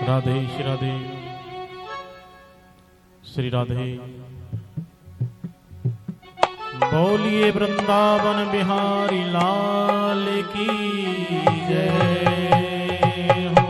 राधे श्री राधे श्री राधे। बोलिए वृंदावन बिहारी लाल की जय हो।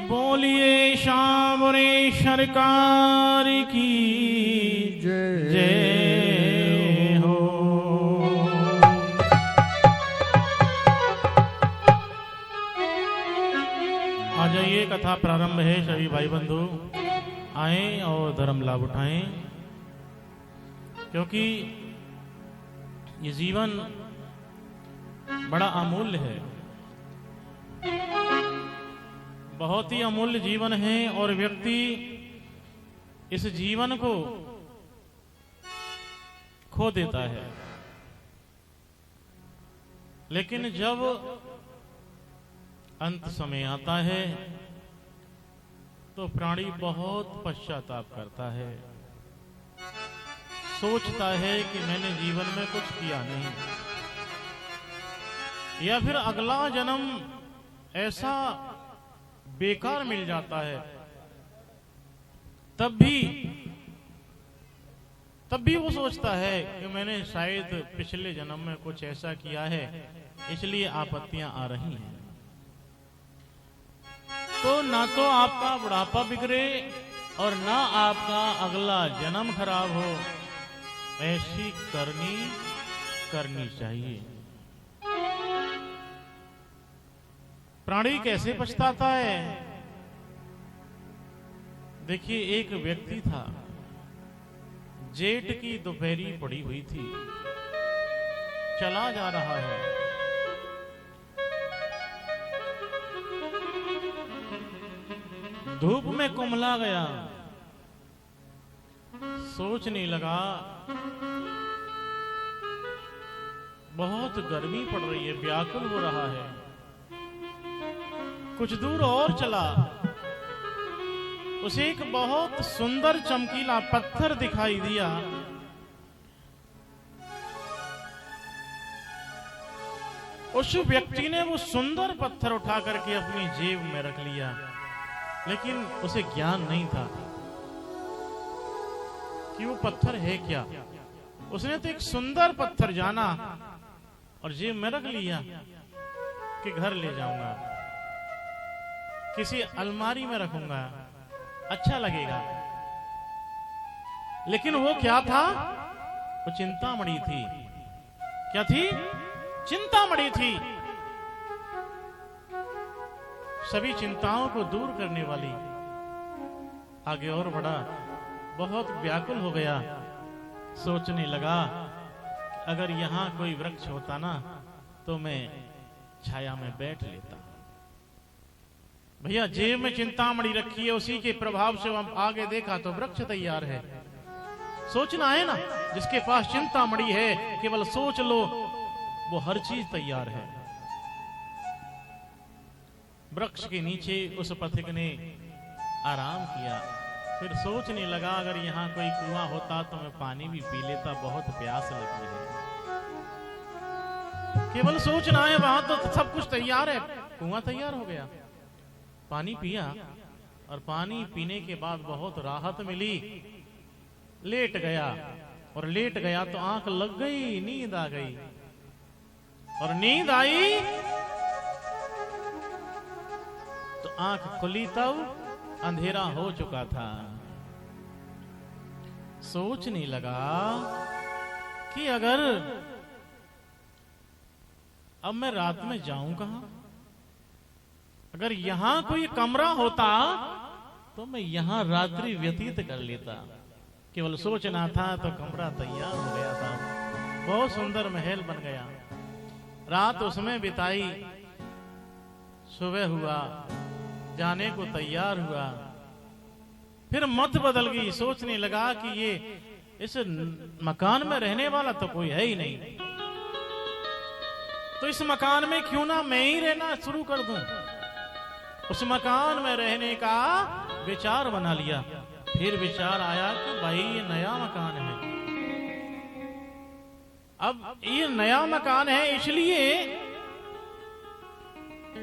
बोलिए श्यामरे सरकार की जय हो। आ जाइए, कथा प्रारंभ है। सभी भाई बंधु आए और धर्म लाभ उठाएं, क्योंकि ये जीवन बड़ा अमूल्य है, बहुत ही अमूल्य जीवन है। और व्यक्ति इस जीवन को खो देता है, लेकिन जब अंत समय आता है तो प्राणी बहुत पश्चाताप करता है, सोचता है कि मैंने जीवन में कुछ किया नहीं, या फिर अगला जन्म ऐसा बेकार मिल जाता है। तब भी वो सोचता है कि मैंने शायद पिछले जन्म में कुछ ऐसा किया है, इसलिए आपत्तियां आ रही हैं। तो ना तो आपका बुढ़ापा बिगड़े और ना आपका अगला जन्म खराब हो, ऐसी करनी चाहिए। प्राणी कैसे पछताता है? देखिए, एक व्यक्ति था, जेठ की दोपहरी पड़ी हुई थी, चला जा रहा है। धूप में कुम्हला गया, सोचने लगा बहुत गर्मी पड़ रही है, व्याकुल हो रहा है। कुछ दूर और चला, उसे एक बहुत सुंदर चमकीला पत्थर दिखाई दिया। उस व्यक्ति ने वो सुंदर पत्थर उठा करके अपनी जेब में रख लिया, लेकिन उसे ज्ञान नहीं था कि वो पत्थर है क्या। उसने तो एक सुंदर पत्थर जाना और जेब में रख लिया कि घर ले जाऊंगा, किसी अलमारी में रखूंगा, अच्छा लगेगा। लेकिन वो क्या था? वो चिंतामणि थी। क्या थी? चिंतामणि थी। सभी चिंताओं को दूर करने वाली। आगे और बढ़ा, बहुत व्याकुल हो गया, सोचने लगा अगर यहां कोई वृक्ष होता ना तो मैं छाया में बैठ लेता। भैया, जेब में चिंतामणि रखी है, उसी के प्रभाव से हम आगे देखा तो वृक्ष तैयार है। सोचना है ना, जिसके पास चिंतामणि है, केवल सोच लो, वो हर चीज तैयार है। वृक्ष के नीचे उस पथिक ने आराम किया, फिर सोचने लगा अगर यहाँ कोई कुआं होता तो मैं पानी भी पी लेता, बहुत प्यास लगी है। केवल सोचना है, वहां तो सब कुछ तैयार है। कुआं तैयार हो गया, पानी पिया, और पानी पीने के बाद बहुत राहत मिली। लेट गया, और लेट गया तो आंख लग गई, नींद आ गई, और नींद आई तो आंख खुली तब अंधेरा हो चुका था। सोचने लगा कि अगर अब मैं रात में जाऊं कहां? अगर यहां कोई कमरा होता तो मैं यहां रात्रि व्यतीत कर लेता। केवल सोचना था तो कमरा तैयार हो गया था, बहुत सुंदर महल बन गया। रात उसमें बिताई, सुबह हुआ, जाने को तैयार हुआ, फिर मत बदल गई। सोचने लगा कि ये इस मकान में रहने वाला तो कोई है ही नहीं, तो इस मकान में क्यों ना मैं ही रहना शुरू कर दूं। उस मकान में रहने का विचार बना लिया। फिर विचार आया कि भाई ये नया मकान है, अब ये नया मकान है, इसलिए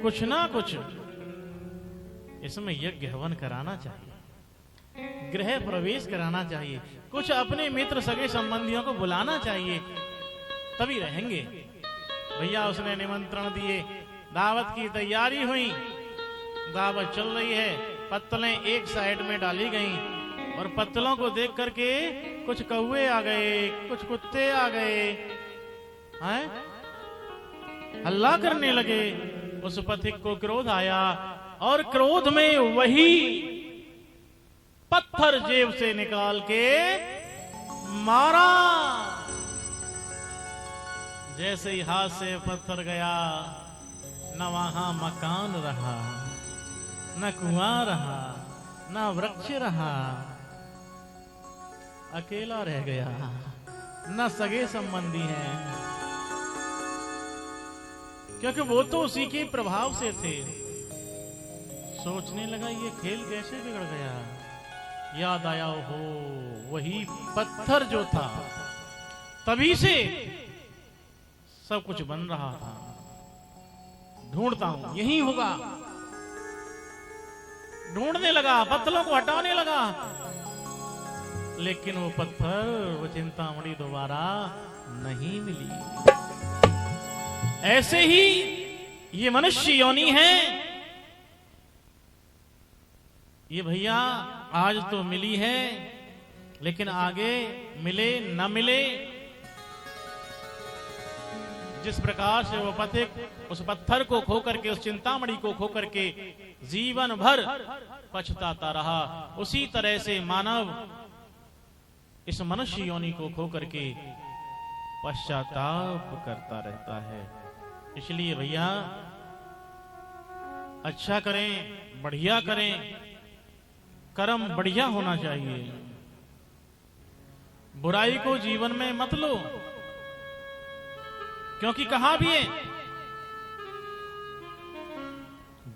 कुछ ना कुछ इसमें यज्ञ हवन कराना चाहिए, गृह प्रवेश कराना चाहिए, कुछ अपने मित्र सगे संबंधियों को बुलाना चाहिए, तभी रहेंगे। भैया उसने निमंत्रण दिए, दावत की तैयारी हुई, दावत चल रही है, पत्तलें एक साइड में डाली गईं और पत्तलों को देख करके कुछ कौवे आ गए, कुछ कुत्ते आ गए, हैं? हल्ला करने लगे। उस पथिक को क्रोध आया और क्रोध में वही पत्थर जेब से निकाल के मारा। जैसे ही हाथ से पत्थर गया, न वहां मकान रहा, न कुआं रहा, न वृक्ष रहा, अकेला रह गया, न सगे संबंधी हैं, क्योंकि वो तो उसी के प्रभाव से थे। सोचने लगा ये खेल कैसे बिगड़ गया। याद आया, हो वही पत्थर जो था, तभी से सब कुछ बन रहा था। ढूंढता हूं, यही होगा। ढूंढने लगा, पत्थरों को हटाने लगा, लेकिन वो पत्थर, वो चिंतामणि दोबारा नहीं मिली। ऐसे ही ये मनुष्य योनि है। ये भैया आज तो मिली है, लेकिन आगे मिले न मिले। जिस प्रकार से वो पथिक उस पत्थर को खो करके, उस चिंतामणि को खो करके जीवन भर पछताता रहा, उसी तरह से मानव इस मनुष्य योनि को खो करके पश्चाताप करता रहता है। इसलिए भैया अच्छा करें, बढ़िया करें, कर्म बढ़िया होना चाहिए। बुराई को जीवन में मत लो, क्योंकि कहा भी है,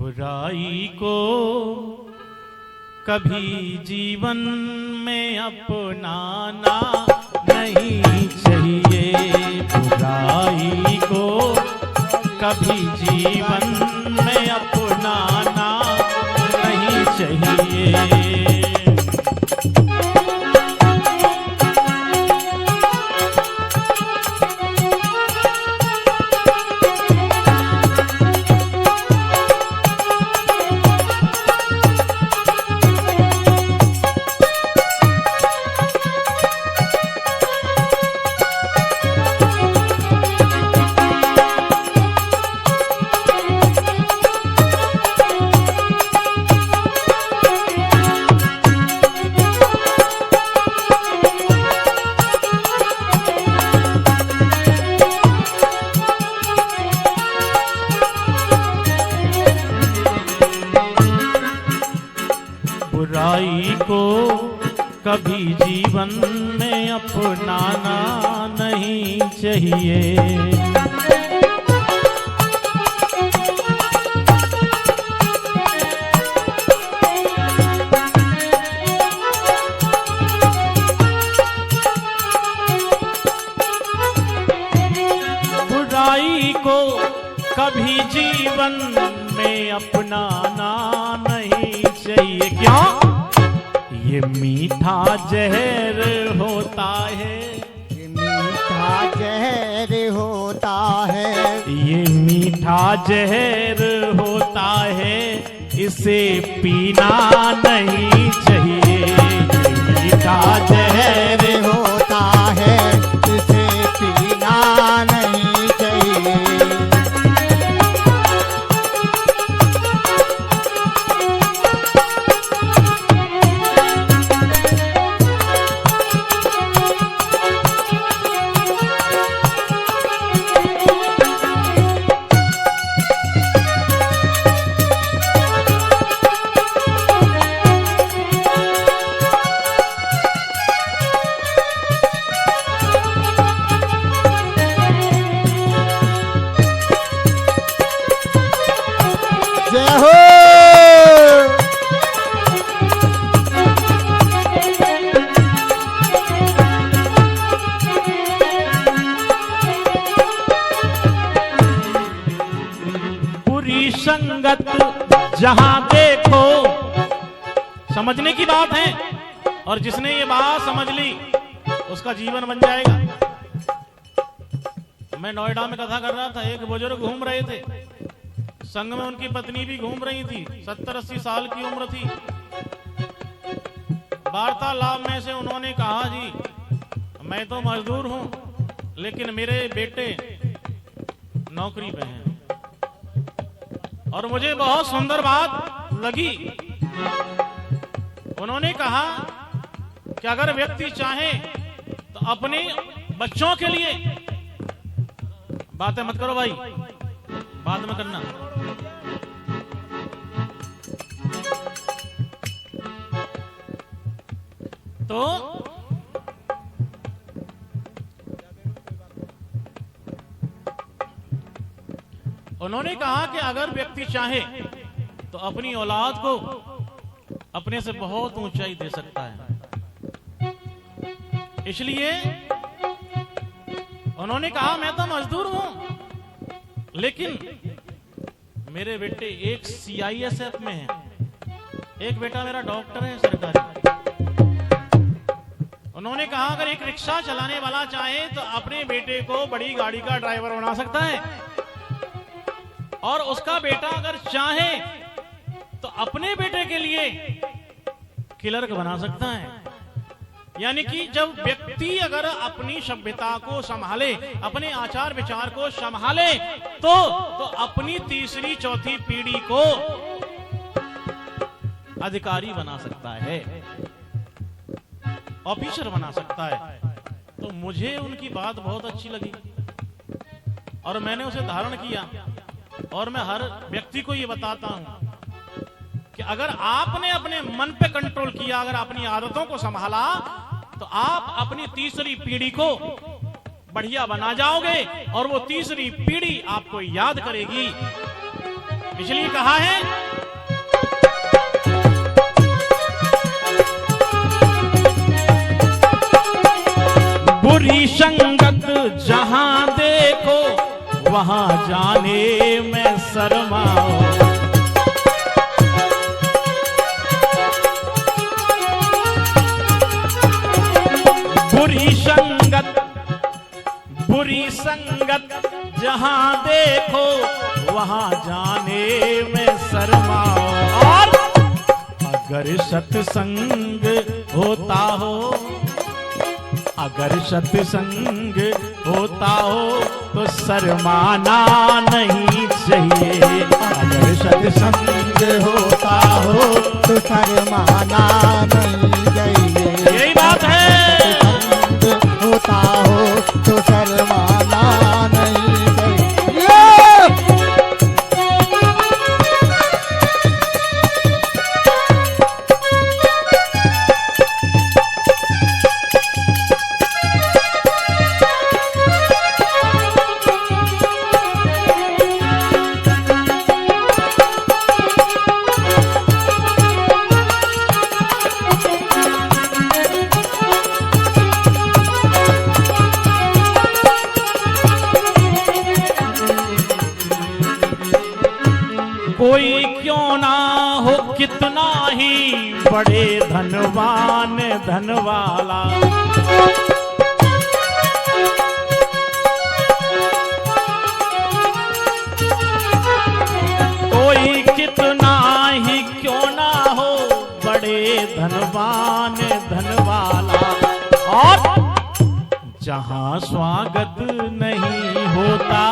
बुराई को कभी जीवन में अपनाना नहीं चाहिए। बुराई को कभी जीवन में अपनाना नहीं चाहिए। बुराई को कभी जीवन में अपनाना नहीं चाहिए। बुराई को कभी जीवन में अपनाना नहीं चाहिए। क्यों? ये मीठा जहर होता है, ये मीठा जहर होता है, ये मीठा जहर होता है, इसे पीना नहीं चाहिए। ये मीठा जहर होता है, इसे पीना नहीं चाहिए। जहां देखो, समझने की बात है, और जिसने ये बात समझ ली उसका जीवन बन जाएगा। मैं नोएडा में कथा कर रहा था, एक बुजुर्ग घूम रहे थे, संग में उनकी पत्नी भी घूम रही थी, 70-80 साल की उम्र थी। वार्तालाप में से उन्होंने कहा, जी मैं तो मजदूर हूं, लेकिन मेरे बेटे नौकरी पे हैं, और मुझे बहुत सुंदर बात लगी। उन्होंने कहा कि अगर व्यक्ति चाहे तो अपने बच्चों के लिए, बातें मत करो भाई, बाद में करना, तो उन्होंने कहा कि अगर व्यक्ति चाहे तो अपनी औलाद को अपने से बहुत ऊंचाई दे सकता है। इसलिए उन्होंने कहा, मैं तो मजदूर हूं, लेकिन मेरे बेटे एक CISF में है, एक बेटा मेरा डॉक्टर है सरकारी। उन्होंने कहा अगर एक रिक्शा चलाने वाला चाहे तो अपने बेटे को बड़ी गाड़ी का ड्राइवर बना सकता है, और उसका बेटा अगर चाहे तो अपने बेटे के लिए क्लर्क बना सकता है। यानी कि जब व्यक्ति अगर अपनी सभ्यता को संभाले, अपने आचार विचार को संभाले, तो अपनी तीसरी चौथी पीढ़ी को अधिकारी बना सकता है, ऑफिसर बना सकता है। तो मुझे उनकी बात बहुत अच्छी लगी और मैंने उसे धारण किया। और मैं हर व्यक्ति को ये बताता हूं कि अगर आपने अपने मन पे कंट्रोल किया, अगर अपनी आदतों को संभाला, तो आप अपनी तीसरी पीढ़ी को बढ़िया बना जाओगे और वो तीसरी पीढ़ी आपको याद करेगी। इसलिए कहा है, बुरी संगत जहां देखो वहां जाने में शर्माओ। बुरी संगत जहां देखो वहां जाने में शर्माओ। और अगर सत्संग होता हो, अगर सत्संग होता हो तो शर्माना नहीं चाहिए। अगर सत्संग होता हो तो शर्माना नहीं चाहिए। यही बात है, सत्संग होता हो तो शर्माना नहीं चाहिए। कोई क्यों ना हो कितना ही बड़े धनवान धनवाला, कोई कितना ही क्यों ना हो बड़े धनवान धनवाला। और जहां स्वागत नहीं होता,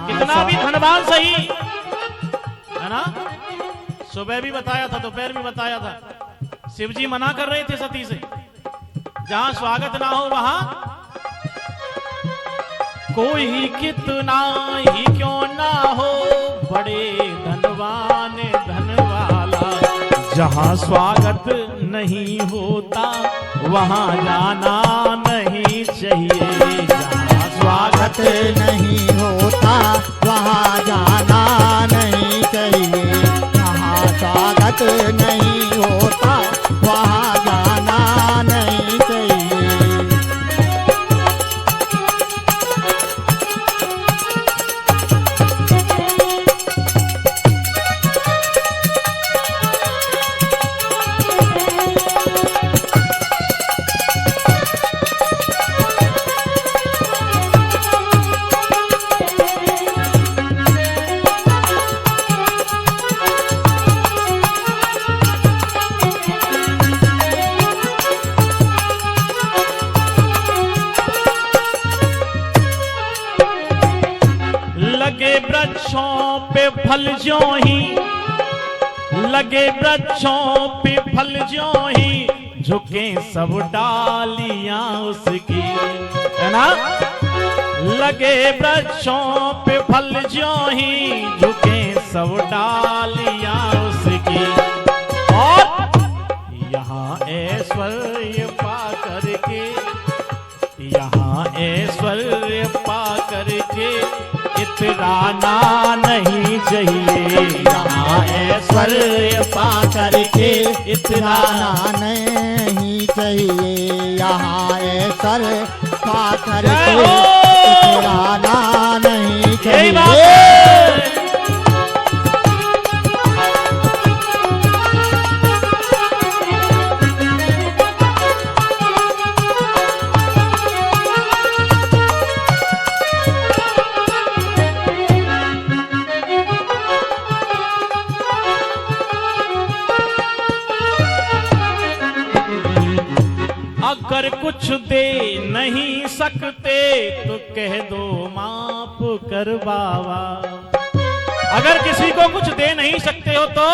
कितना भी धनवान सही है ना। सुबह भी बताया था, दोपहर भी बताया था, शिव जी मना कर रहे थे सती से, जहां स्वागत ना हो वहां कोई कितना ही क्यों ना हो बड़े धनवान धनवाला। जहां स्वागत नहीं होता वहां जाना नहीं चाहिए। जहां स्वागत नहीं होता वहाँ जाना नहीं चाहिए। जहाँ स्वागत नहीं होता वहाँ जाना नहीं चाहिए। वृक्षों पे फल ज्यों ही, लगे वृक्षों पे फल ज्यों ही, झुके सब डालियां उसकी, है ना। लगे वृक्षों पे फल ज्यों ही, झुके सब डालियां उसकी। और यहाँ ऐश्वर्य पा करके, यहाँ ऐश्वर्य पा करके इतराना नहीं चाहिए। यहाँ ऐश्वर्य पा करके इतराना नहीं चाहिए। यहाँ ऐश्वर्य पा करके इतराना नहीं चाहिए। अगर कुछ दे नहीं सकते तो कह दो माफ कर बाबा। अगर किसी को कुछ दे नहीं सकते हो तो,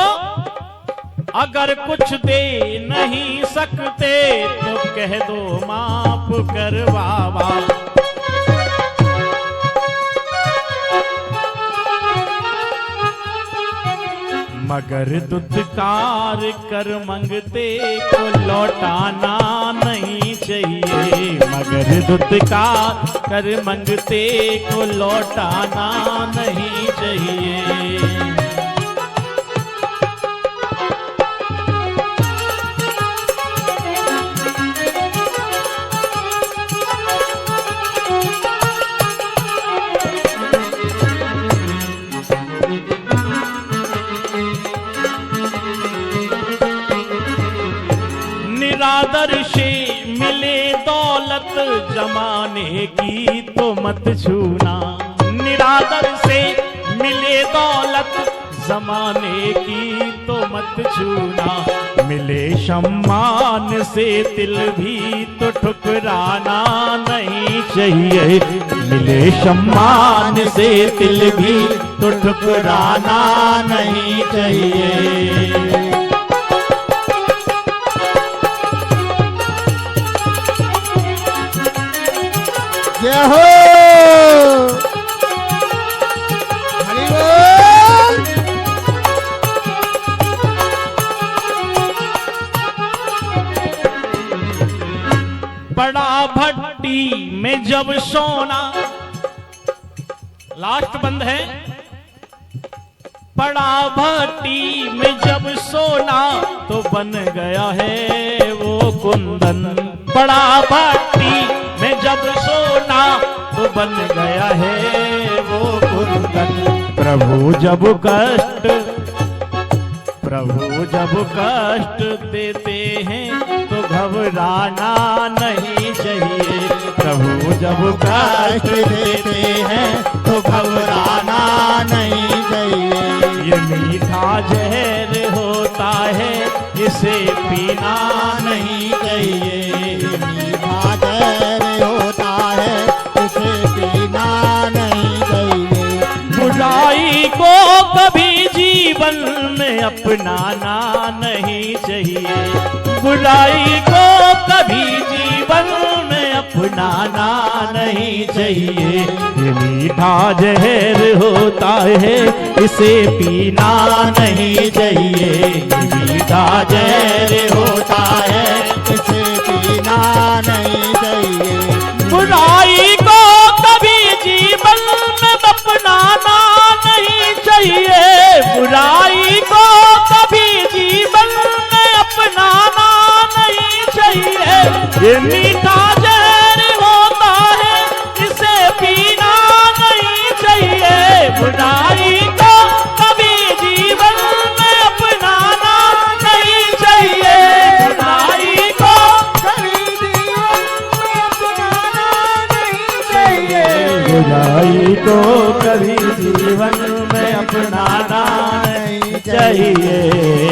अगर कुछ दे नहीं सकते तो कह दो माफ कर बाबा। मगर दुत्कार कर मंगते को लौटाना नहीं चाहिए। मगर दुत्कार कर मंगते को लौटाना नहीं चाहिए। निरादर से मिले दौलत जमाने की तो मत छूना। निरादर से मिले दौलत जमाने की तो मत छूना। मिले सम्मान से दिल भी तो ठुकराना नहीं चाहिए। मिले सम्मान से दिल भी तो ठुकराना नहीं चाहिए। जय हो, हरि बोल। बड़ा भट्टी में जब सोना, लास्ट बंद है। बड़ा भट्टी में जब सोना तो बन गया है वो कुंदन। बड़ा भट्टी में जब सोना तो बन गया है वो कुंदन। प्रभु जब कष्ट देते हैं तो घबराना नहीं चाहिए। प्रभु जब कष्ट देते हैं तो घबराना नहीं चाहिए। ये मीठा जहर होता है, इसे पीना नहीं चाहिए। मीठा जहर होता है, इसे पीना नहीं चाहिए। बुराई को कभी जीवन में अपनाना नहीं चाहिए। बुराई को कभी जीवन में अपनाना नहीं चाहिए। ये मीठा जहर होता है, इसे पीना नहीं चाहिए। ये मीठा जहर होता है, इसे पीना नहीं चाहिए। बुराई को कभी जीवन में अपनाना नहीं चाहिए। बुराई को कभी जीवन में अपनाना नहीं चाहिए। ये मीठा जहर होता है, इसे पीना नहीं चाहिए। बुराई को कभी जीवन में अपनाना नहीं चाहिए। बुराई को कभी जीवन में अपनाना नहीं चाहिए। बुराई को कभी जीवन में अपनाना नहीं चाहिए।